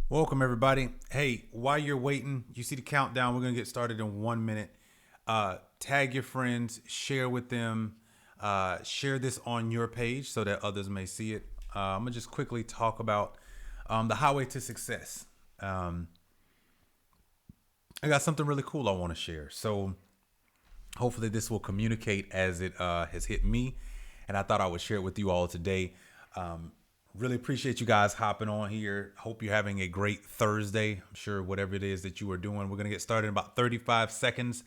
Welcome, everybody. Hey, while you're waiting, you see the countdown. We're going to get started in 1 minute. Tag your friends, share with them, share this on your page so that others may see it. I'm going to just quickly talk about the highway to success. I got something really cool I want to share. So hopefully this will communicate as it has hit me. And I thought I would share it with you all today. Really appreciate you guys hopping on here. Hope you're having a great Thursday. I'm sure whatever it is that you are doing, we're going to get started in about 35 seconds.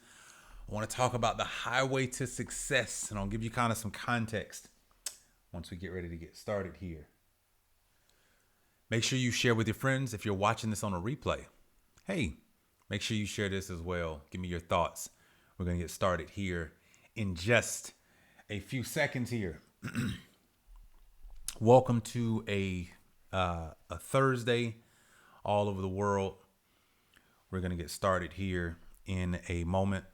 I want to talk about the highway to success, and I'll give you kind of some context once we get ready to get started here. Make sure you share with your friends if you're watching this on a replay. Hey, make sure you share this as well. Give me your thoughts. We're going to get started here in just a few seconds here. Welcome to a Thursday all over the world. We're going to get started here in a moment.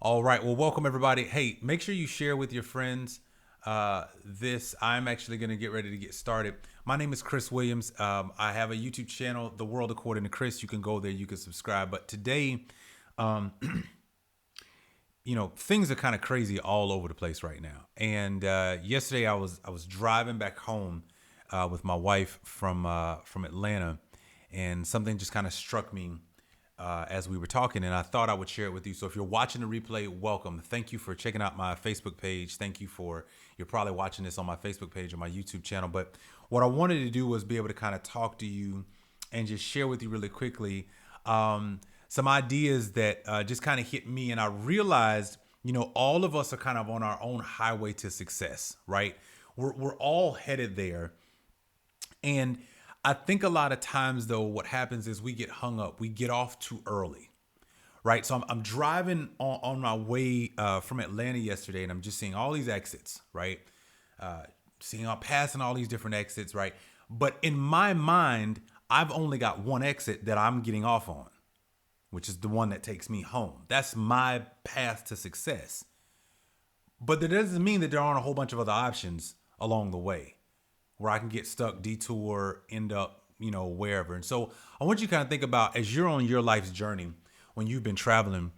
All right. Well, welcome, everybody. Hey, make sure you share with your friends. I'm actually going to get ready to get started. My name is Chris Williams. I have a YouTube channel, The World According to Chris. You can go there. You can subscribe. But today, things are kind of crazy all over the place right now. And yesterday I was driving back home with my wife from Atlanta, and something just kind of struck me as we were talking, and I thought I would share it with you. So if you're watching the replay, welcome. Thank you for checking out my Facebook page. You're probably watching this on my Facebook page or my YouTube channel. But what I wanted to do was be able to kind of talk to you and just share with you really quickly some ideas that just kind of hit me. And I realized, all of us are kind of on our own highway to success, right? We're all headed there. And I think a lot of times, though, what happens is we get hung up. We get off too early, right? So I'm driving on my way from Atlanta yesterday, and I'm just seeing all these exits, right? Passing all these different exits, right? But in my mind, I've only got one exit that I'm getting off on, which is the one that takes me home. That's my path to success. But that doesn't mean that there aren't a whole bunch of other options along the way where I can get stuck, detour, end up, wherever. And so I want you to kind of think about, as you're on your life's journey, when you've been traveling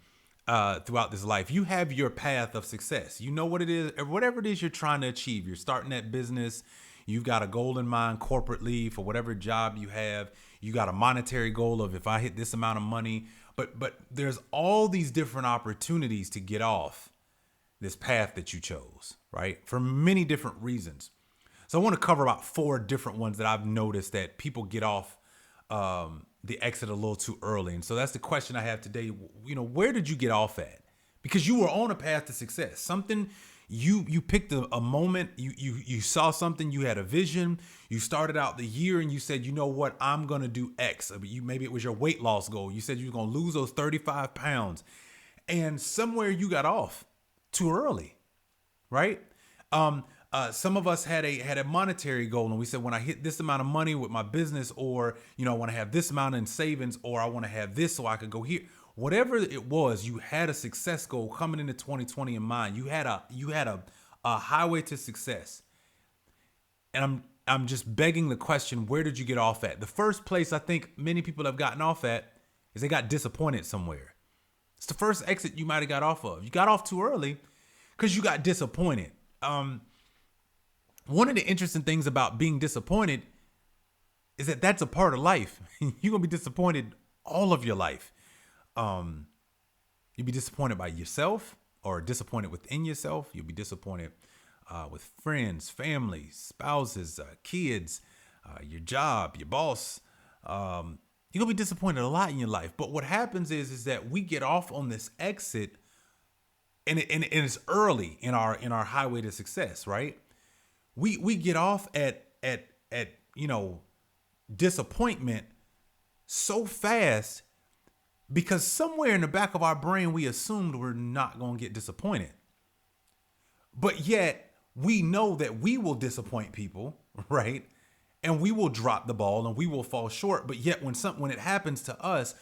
throughout this life, you have your path of success. You know what it is, whatever it is you're trying to achieve. You're starting that business. You've got a goal in mind corporately for whatever job you have. You got a monetary goal of, if I hit this amount of money. But there's all these different opportunities to get off this path that you chose, right? For many different reasons. So I want to cover about 4 different ones that I've noticed that people get off the exit a little too early. And so that's the question I have today. Where did you get off at? Because you were on a path to success. Something you picked a moment, you saw something, you had a vision, you started out the year and you said, you know what, I'm going to do X. Maybe it was your weight loss goal. You said you were going to lose those 35 pounds. And somewhere you got off too early, right? Some of us had a monetary goal, and we said, when I hit this amount of money with my business, or, I want to have this amount in savings, or I want to have this so I could go here. Whatever it was, you had a success goal coming into 2020 in mind. You had a highway to success. And I'm just begging the question, where did you get off at? The first place I think many people have gotten off at is they got disappointed somewhere. It's the first exit you might have got off of. You got off too early because you got disappointed. One of the interesting things about being disappointed is that that's a part of life. You're going to be disappointed all of your life. You'll be disappointed by yourself or disappointed within yourself. You'll be disappointed with friends, family, spouses, kids, your job, your boss. You're going to be disappointed a lot in your life. But what happens is that we get off on this exit and it's early in our highway to success, right? We get off at disappointment so fast because somewhere in the back of our brain we assumed we're not going to get disappointed. But yet we know that we will disappoint people, right? And we will drop the ball and we will fall short. But yet when it happens to us,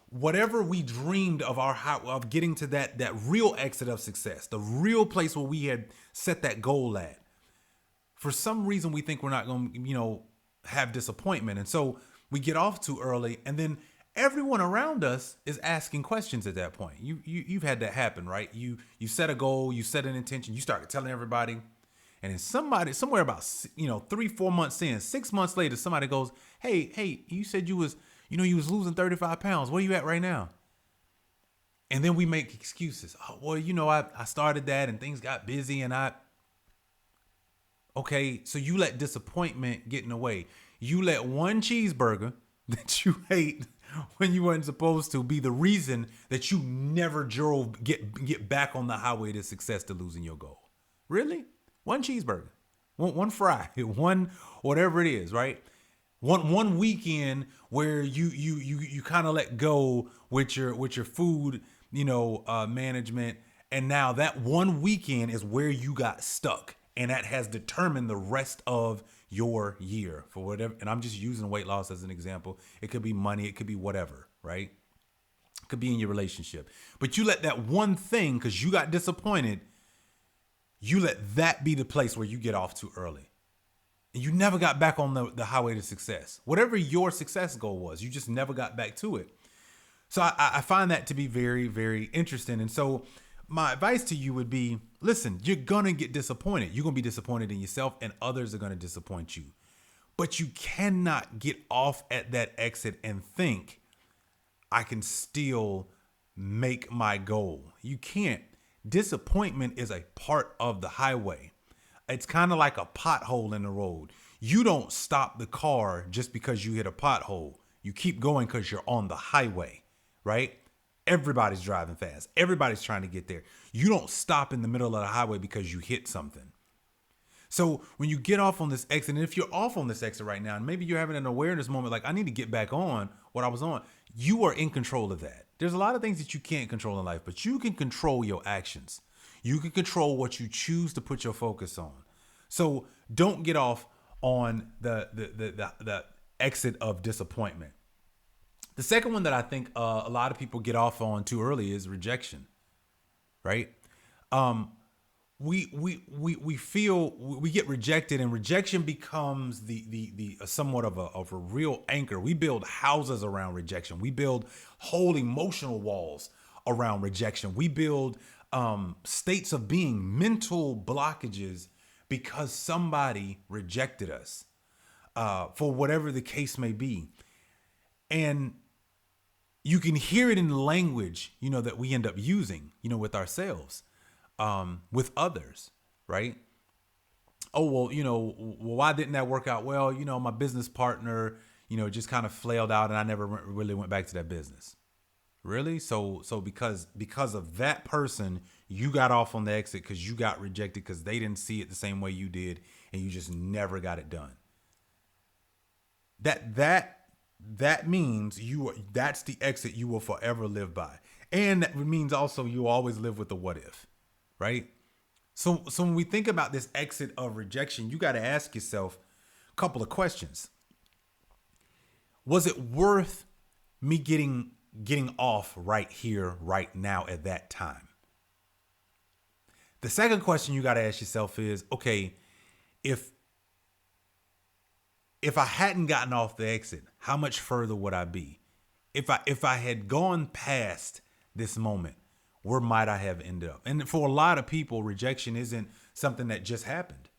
whatever we dreamed of getting to that real exit of success, the real place where we had set that goal at, for some reason we think we're not going to, have disappointment. And so we get off too early, and then everyone around us is asking questions at that point. You've had that happen, right? You set a goal, you set an intention, you start telling everybody, and then somebody somewhere about 3-4 months in, 6 months later, somebody goes, hey, you said you was losing 35 pounds. Where you at right now? And then we make excuses. Oh, well, I started that and things got busy and okay, so you let disappointment get in the way. You let one cheeseburger that you ate when you weren't supposed to be the reason that you never get back on the highway to success, to losing your goal. Really? One cheeseburger, one fry, one whatever it is, right? One weekend where you kind of let go with your food, management, and now that one weekend is where you got stuck, and that has determined the rest of your year for whatever. And I'm just using weight loss as an example. It could be money, it could be whatever, right? It could be in your relationship. But you let that one thing, because you got disappointed, you let that be the place where you get off too early. And you never got back on the highway to success. Whatever your success goal was, you just never got back to it. So I find that to be very, very interesting. And so my advice to you would be, listen, you're going to get disappointed. You're going to be disappointed in yourself, and others are going to disappoint you. But you cannot get off at that exit and think, I can still make my goal. You can't. Disappointment is a part of the highway. It's kind of like a pothole in the road. You don't stop the car just because you hit a pothole. You keep going because you're on the highway, right? Everybody's driving fast. Everybody's trying to get there. You don't stop in the middle of the highway because you hit something. So when you get off on this exit, and if you're off on this exit right now, and maybe you're having an awareness moment, like I need to get back on what I was on, you are in control of that. There's a lot of things that you can't control in life, but you can control your actions. You can control what you choose to put your focus on. So don't get off on the exit of disappointment. The second one that I think a lot of people get off on too early is rejection, right? We feel we get rejected, and rejection becomes the somewhat of a real anchor. We build houses around rejection. We build whole emotional walls around rejection. We build states of being, mental blockages, because somebody rejected us for whatever the case may be. And you can hear it in the language, that we end up using, with ourselves, with others, right? Oh, well, why didn't that work out? Well, my business partner, just kind of flailed out, and I never really went back to that business. Really? So because of that person, you got off on the exit because you got rejected because they didn't see it the same way you did, and you just never got it done. That means that's the exit you will forever live by. And that means also you always live with the what if, right? So when we think about this exit of rejection, you got to ask yourself a couple of questions. Was it worth me getting off right here, right now, at that time? The second question you got to ask yourself is, okay, if I hadn't gotten off the exit, how much further would I be? If I had gone past this moment, where might I have ended up? And for a lot of people, rejection isn't something that just happened.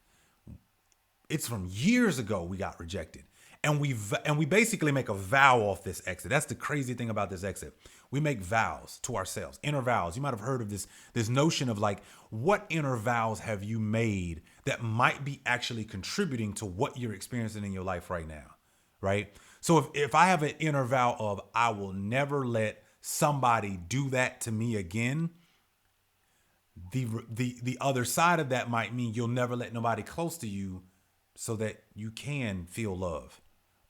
It's from years ago we got rejected. And we basically make a vow off this exit. That's the crazy thing about this exit. We make vows to ourselves, inner vows. You might have heard of this notion of like, what inner vows have you made that might be actually contributing to what you're experiencing in your life right now, right? So if I have an inner vow of I will never let somebody do that to me again, the other side of that might mean you'll never let nobody close to you so that you can feel love,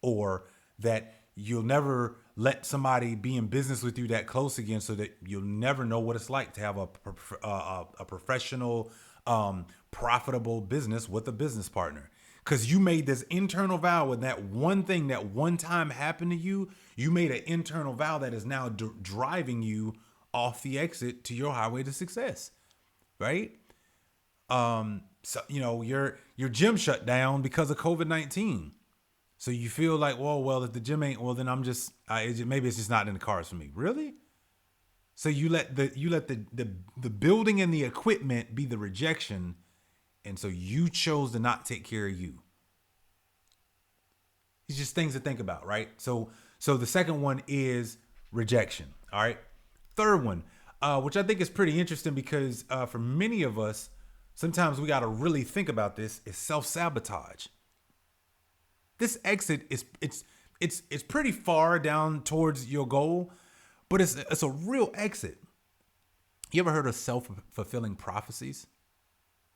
or that you'll never let somebody be in business with you that close again, so that you'll never know what it's like to have a professional, profitable business with a business partner. Because you made this internal vow when that one thing that one time happened to you, you made an internal vow that is now driving you off the exit to your highway to success, right? So, your gym shut down because of COVID-19. So you feel like, well, if the gym ain't, well, then maybe it's just not in the cards for me. Really? So you let the building and the equipment be the rejection, and so you chose to not take care of you. It's just things to think about, right? So the second one is rejection. All right. Third one, which I think is pretty interesting because for many of us, sometimes we got to really think about this, is self-sabotage. This exit it's pretty far down towards your goal, but it's a real exit. You ever heard of self-fulfilling prophecies?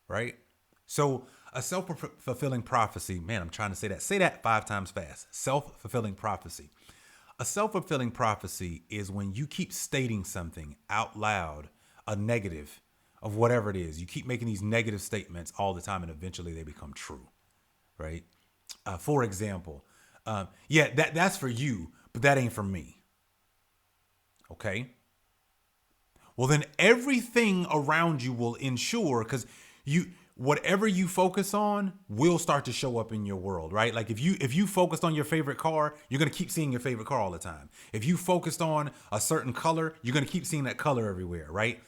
Right? So a self-fulfilling prophecy, man, I'm trying to say that. Say that 5 times fast. Self-fulfilling prophecy. A self-fulfilling prophecy is when you keep stating something out loud, a negative of whatever it is. You keep making these negative statements all the time, and eventually they become true, right? For example, that's for you, but that ain't for me. Okay? Well, then everything around you will ensure, because whatever you focus on will start to show up in your world, right? Like if you focused on your favorite car, you're going to keep seeing your favorite car all the time. If you focused on a certain color, you're going to keep seeing that color everywhere, right?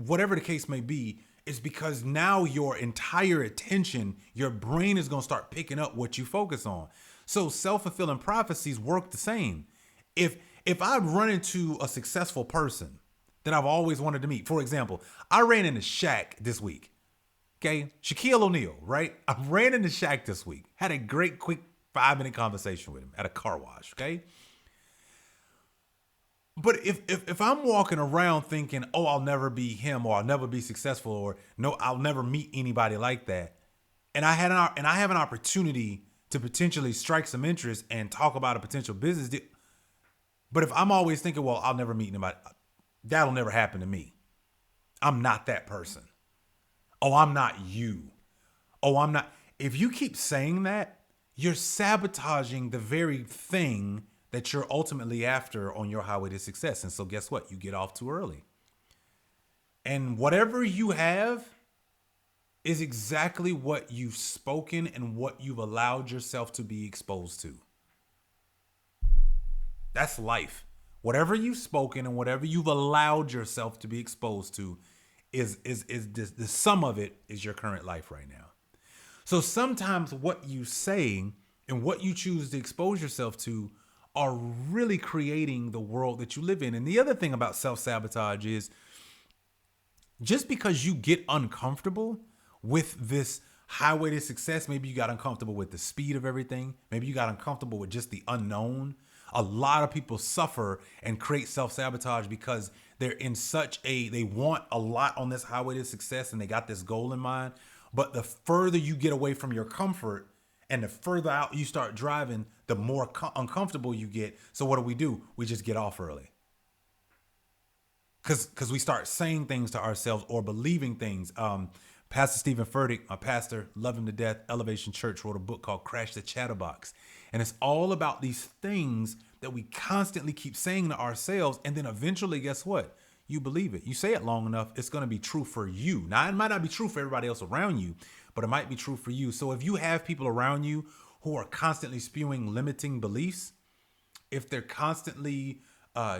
Whatever the case may be, it's because now your entire attention, your brain is going to start picking up what you focus on. So self-fulfilling prophecies work the same. If I run into a successful person that I've always wanted to meet, for example, I ran into Shaq this week. Okay, Shaquille O'Neal, right? I ran into Shaq this week. Had a great, quick 5-minute conversation with him at a car wash. Okay, but if I'm walking around thinking, oh, I'll never be him, or I'll never be successful, or no, I'll never meet anybody like that, and I have an opportunity to potentially strike some interest and talk about a potential business deal, but if I'm always thinking, well, I'll never meet anybody, that'll never happen to me. I'm not that person. Oh, I'm not you. Oh, I'm not. If you keep saying that, you're sabotaging the very thing that you're ultimately after on your highway to success. And so guess what? You get off too early. And whatever you have is exactly what you've spoken and what you've allowed yourself to be exposed to. That's life. Whatever you've spoken and whatever you've allowed yourself to be exposed to is the sum of it is your current life right now. So sometimes what you say and what you choose to expose yourself to are really creating the world that you live in. And the other thing about self-sabotage is just because you get uncomfortable with this highway to success, maybe you got uncomfortable with the speed of everything. Maybe you got uncomfortable with just the unknown. A lot of people suffer and create self-sabotage because they're in they want a lot on this highway to success and they got this goal in mind. But the further you get away from your comfort and the further out you start driving, the more uncomfortable you get. So what do? We just get off early. Because we start saying things to ourselves or believing things. Pastor Stephen Furtick, my pastor, love him to death, Elevation Church, wrote a book called Crash the Chatterbox. And it's all about these things that we constantly keep saying to ourselves. And then eventually, guess what? You believe it. You say it long enough, it's going to be true for you. Now, it might not be true for everybody else around you, but it might be true for you. So if you have people around you who are constantly spewing limiting beliefs, if they're constantly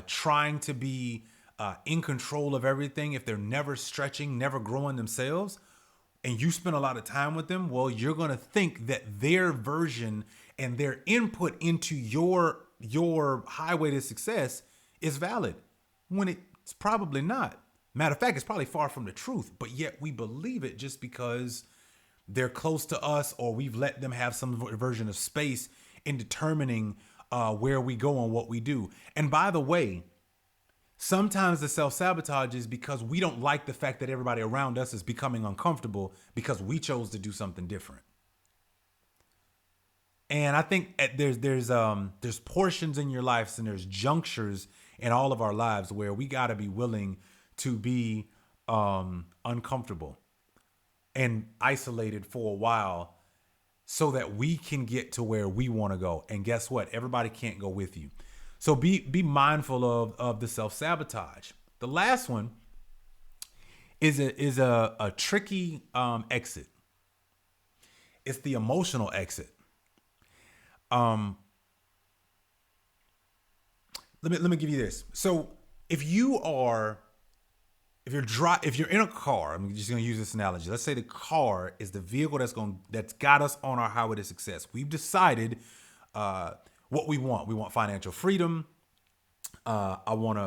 trying to be in control of everything, if they're never stretching, never growing themselves, and you spend a lot of time with them, well, you're going to think that their version and their input into your highway to success is valid, when it's probably not. Matter of fact, it's probably far from the truth, but yet we believe it just because they're close to us, or we've let them have some version of space in determining where we go and what we do. And by the way, sometimes the self-sabotage is because we don't like the fact that everybody around us is becoming uncomfortable because we chose to do something different. And I think there's portions in your lives and there's junctures in all of our lives where we got to be willing to be uncomfortable and isolated for a while so that we can get to where we want to go. And guess what? Everybody can't go with you. So be mindful of the self-sabotage. The last one is a tricky exit. It's the emotional exit. Um, let me give you this. So if you are if you're in a car, I'm just gonna use this analogy. Let's say the car is the vehicle that's got us on our highway to success. We've decided what we want. We want financial freedom. I want,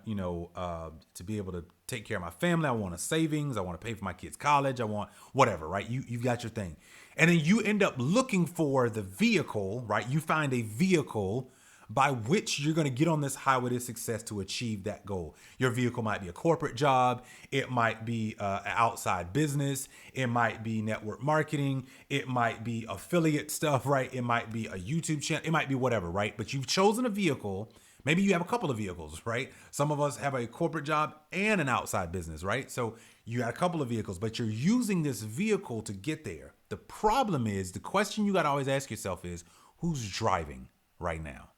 to be able to take care of my family. I want a savings. I want to pay for my kids' college. I want whatever, right? You've got your thing. And then you end up looking for the vehicle, right? You find a vehicle by which you're going to get on this highway to success to achieve that goal. Your vehicle might be a corporate job. It might be an outside business. It might be network marketing. It might be affiliate stuff, right? It might be a YouTube channel. It might be whatever, right? But you've chosen a vehicle. Maybe you have a couple of vehicles, right? Some of us have a corporate job and an outside business, right? So you got a couple of vehicles, but you're using this vehicle to get there. The problem is, the question you got to always ask yourself is, who's driving right now?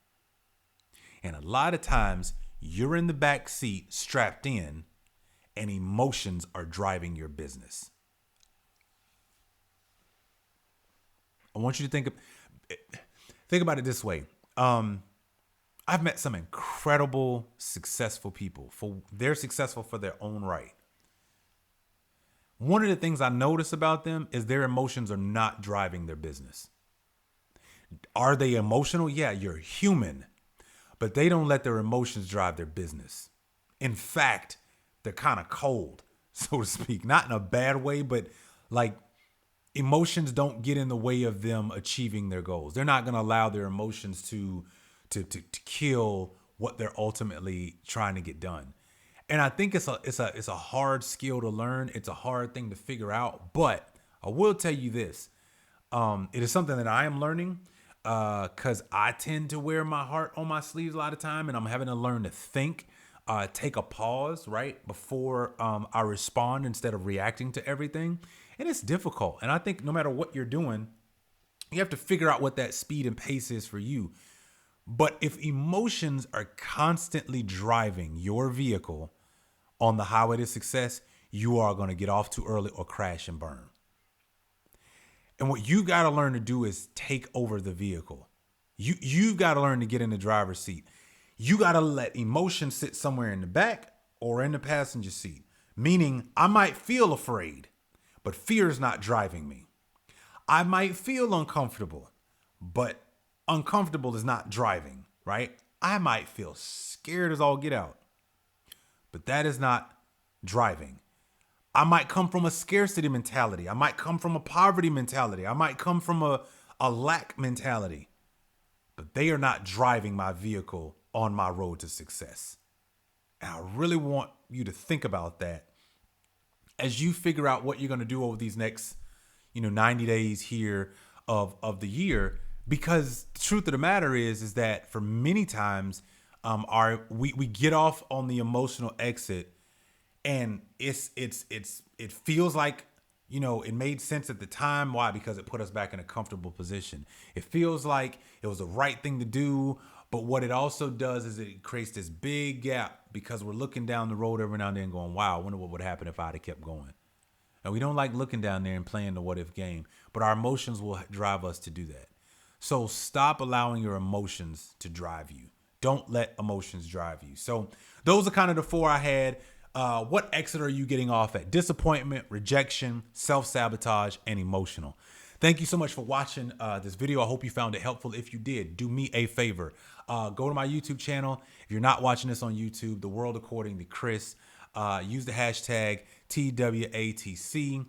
And a lot of times you're in the back seat strapped in and emotions are driving your business. I want you to think about it this way. I've met some incredible, successful people. They're successful for their own right. One of the things I notice about them is their emotions are not driving their business. Are they emotional? Yeah, you're human. But they don't let their emotions drive their business. In fact, they're kind of cold, so to speak. Not in a bad way, but like emotions don't get in the way of them achieving their goals. They're not going to allow their emotions to kill what they're ultimately trying to get done. And I think it's a hard skill to learn. It's a hard thing to figure out. But I will tell you this. It is something that I am learning because I tend to wear my heart on my sleeves a lot of time, and I'm having to learn to think, take a pause, right, before I respond instead of reacting to everything. And it's difficult. And I think no matter what you're doing, you have to figure out what that speed and pace is for you. But if emotions are constantly driving your vehicle on the highway to success, you are going to get off too early or crash and burn. And what you got to learn to do is take over the vehicle. You've got to learn to get in the driver's seat. You got to let emotion sit somewhere in the back or in the passenger seat. Meaning, I might feel afraid, but fear is not driving me. I might feel uncomfortable, but uncomfortable is not driving, right? I might feel scared as all get out, but that is not driving. I might come from a scarcity mentality. I might come from a poverty mentality. I might come from a lack mentality, but they are not driving my vehicle on my road to success. And I really want you to think about that as you figure out what you're going to do over these next, 90 days here of the year. Because the truth of the matter is that for many times, we get off on the emotional exit, and it feels like, it made sense at the time. Why? Because it put us back in a comfortable position. It feels like it was the right thing to do. But what it also does is it creates this big gap because we're looking down the road every now and then going, wow, I wonder what would happen if I'd have kept going. And we don't like looking down there and playing the what if game, but our emotions will drive us to do that. So stop allowing your emotions to drive you. Don't let emotions drive you. So those are kind of the four I had. What exit are you getting off at? Disappointment, rejection, self-sabotage, and emotional. Thank you so much for watching this video. I hope you found it helpful. If you did, do me a favor. Go to my YouTube channel. If you're not watching this on YouTube, The World According to Chris, use the hashtag TWATC.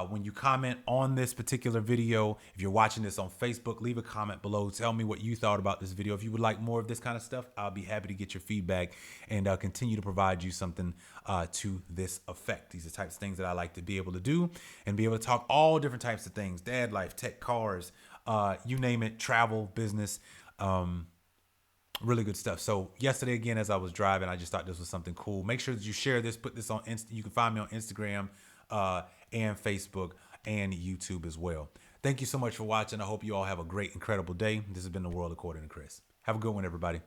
When you comment on this particular video, if you're watching this on Facebook, leave a comment below. Tell me what you thought about this video. If you would like more of this kind of stuff, I'll be happy to get your feedback and continue to provide you something to this effect. These are types of things that I like to be able to do and be able to talk all different types of things: dad life, tech, cars, you name it, travel, business. Really good stuff. So yesterday, again, as I was driving, I just thought this was something cool. Make sure that you share this, put this on you can find me on Instagram and Facebook and YouTube as well. Thank you so much for watching. I hope you all have a great, incredible day. This has been The World According to Chris. Have a good one, everybody.